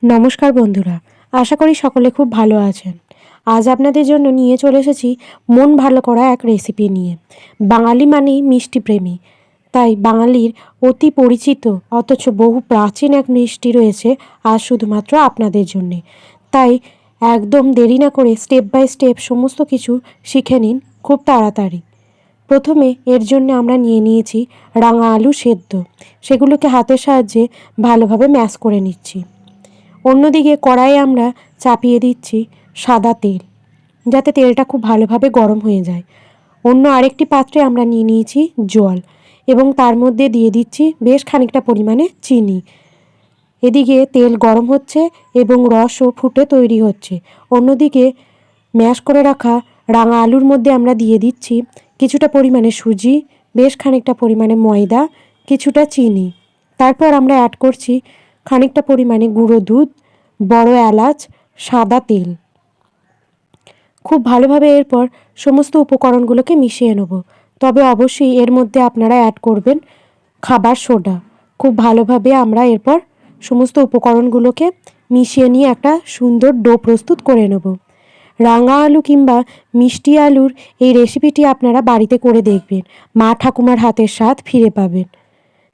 নমস্কার বন্ধুরা, আশা করি সকলে খুব ভালো আছেন। আজ আপনাদের জন্য নিয়ে চলে এসেছি মন ভালো করা এক রেসিপি নিয়ে। বাঙালি মানেই মিষ্টি প্রেমী, তাই বাঙালির অতি পরিচিত অথচ বহু প্রাচীন এক মিষ্টি রয়েছে আজ শুধুমাত্র আপনাদের জন্যে। তাই একদম দেরি না করে স্টেপ বাই স্টেপ সমস্ত কিছু শিখে নিন খুব তাড়াতাড়ি। প্রথমে এর জন্য আমরা নিয়ে নিয়েছি রাঙা আলু সেদ্ধ, সেগুলোকে হাতের সাহায্যে ভালোভাবে ম্যাশ করে নিচ্ছি। অন্যদিকে কড়াইয়ে আমরা চাপিয়ে দিচ্ছি সাদা তেল, যাতে তেলটা খুব ভালোভাবে গরম হয়ে যায়। অন্য আরেকটি পাত্রে আমরা নিয়ে নিয়েছি জল এবং তার মধ্যে দিয়ে দিচ্ছি বেশ খানিকটা পরিমাণে চিনি। এদিকে তেল গরম হচ্ছে এবং রসও ফুটে তৈরি হচ্ছে। অন্যদিকে ম্যাশ করে রাখা রাঙা আলুর মধ্যে আমরা দিয়ে দিচ্ছি কিছুটা পরিমাণে সুজি, বেশ খানিকটা পরিমাণে ময়দা, কিছুটা চিনি। তারপর আমরা অ্যাড করছি খানিকটা পরিমাণে গুঁড়ো দুধ, বড় এলাচ, সাদা তেল। খুব ভালোভাবে এরপর সমস্ত উপকরণগুলোকে মিশিয়ে নেব। তবে অবশ্যই এর মধ্যে আপনারা অ্যাড করবেন খাবার সোডা। খুব ভালোভাবে আমরা এরপর সমস্ত উপকরণগুলোকে মিশিয়ে নিয়ে একটা সুন্দর ডো প্রস্তুত করে নেব। রাঙা আলু কিংবা মিষ্টি আলুর এই রেসিপিটি আপনারা বাড়িতে করে দেখবেন, মা ঠাকুমার হাতের স্বাদ ফিরে পাবেন।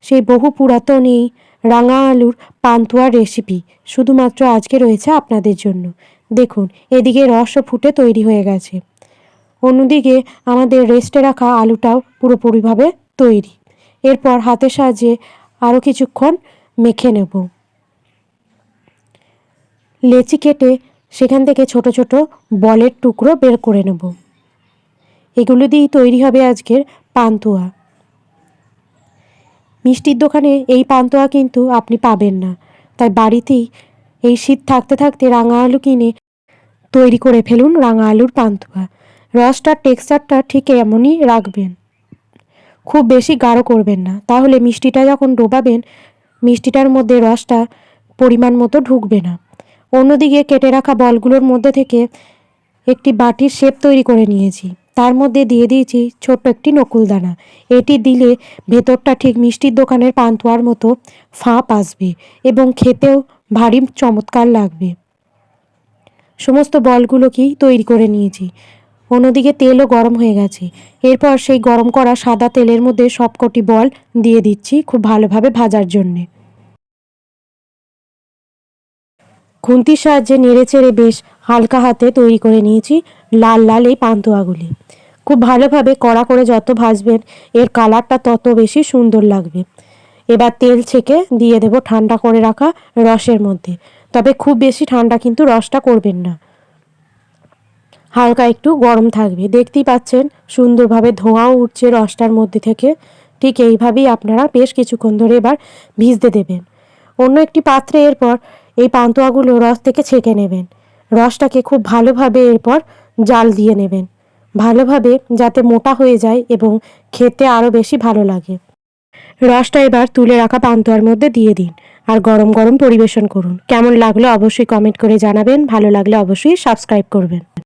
সেই বহু পুরাতন এই রাঙা আলুর পান্তুয়ার রেসিপি শুধুমাত্র আজকে রয়েছে আপনাদের জন্য। দেখুন, এদিকে রসও ফুটে তৈরি হয়ে গেছে, অন্যদিকে আমাদের রেস্টে রাখা আলুটাও পুরোপুরিভাবে তৈরি। এরপর হাতের সাহায্যে আরও কিছুক্ষণ মেখে নেব। লেচি কেটে সেখান থেকে ছোট ছোট বলের টুকরো বের করে নেব। এগুলো দিয়েই তৈরি হবে আজকের পান্তুয়া। মিষ্টির দোকানে এই পান্তুয়া কিন্তু আপনি পাবেন না, তাই বাড়িতেই এই শীত থাকতে থাকতে রাঙা আলু কিনে তৈরি করে ফেলুন রাঙা আলুর পান্তুয়া। রসটার টেক্সচারটা ঠিক এমনই রাখবেন, খুব বেশি গাঢ় করবেন না, তাহলে মিষ্টিটা যখন ডোবাবেন মিষ্টিটার মধ্যে রসটা পরিমাণ মতো ঢুকবে না। অন্যদিকে কেটে রাখা বলগুলোর মধ্যে থেকে একটি বাটির শেপ তৈরি করে নিয়েছি, তার মধ্যে দিয়ে দিয়েছি ছোট্ট একটি নকুলদানা। এটি দিলে ভেতরটা ঠিক মিষ্টির দোকানের পান্তুয়ার মতো ফাঁপ আসবে এবং খেতেও ভারী চমৎকার লাগবে। সমস্ত বলগুলোকেই তৈরি করে নিয়েছি। অন্যদিকে তেলও গরম হয়ে গেছে। এরপর সেই গরম করা সাদা তেলের মধ্যে সবকটি বল দিয়ে দিচ্ছি খুব ভালোভাবে ভাজার জন্যে। খুন্তির সাহায্যে নেড়েচেড়ে বেশ হালকা হাতে তৈরি করে নিয়েছি লাল লাল এই পান্তুয়াগুলি। খুব ভালোভাবে কড়া করে যত ভাজবেন এর কালারটা তত বেশি সুন্দর লাগবে। এবার তেল ছেঁকে দিয়ে দেব ঠান্ডা করে রাখা রসের মধ্যে, তবে খুব বেশি ঠান্ডা কিন্তু রসটা করবেন না, হালকা একটু গরম থাকবে। দেখতেই পাচ্ছেন সুন্দরভাবে ধোঁয়াও উঠছে রসটার মধ্যে থেকে। ঠিক এইভাবেই আপনারা বেশ কিছুক্ষণ ধরে এবার ভিজতে দেবেন। অন্য একটি পাত্রে এরপর এই পান্তুয়াগুলো রস থেকে ছেঁকে নেবেন। রসটাকে খুব ভালোভাবে এরপর জাল দিয়ে নেবেন, ভালোভাবে যাতে মোটা হয়ে যায় এবং খেতে আরও বেশি ভালো লাগে। রসটা এবার তুলে রাখা পান্তুয়ার মধ্যে দিয়ে দিন আর গরম গরম পরিবেশন করুন। কেমন লাগলো অবশ্যই কমেন্ট করে জানাবেন, ভালো লাগলে অবশ্যই সাবস্ক্রাইব করবেন।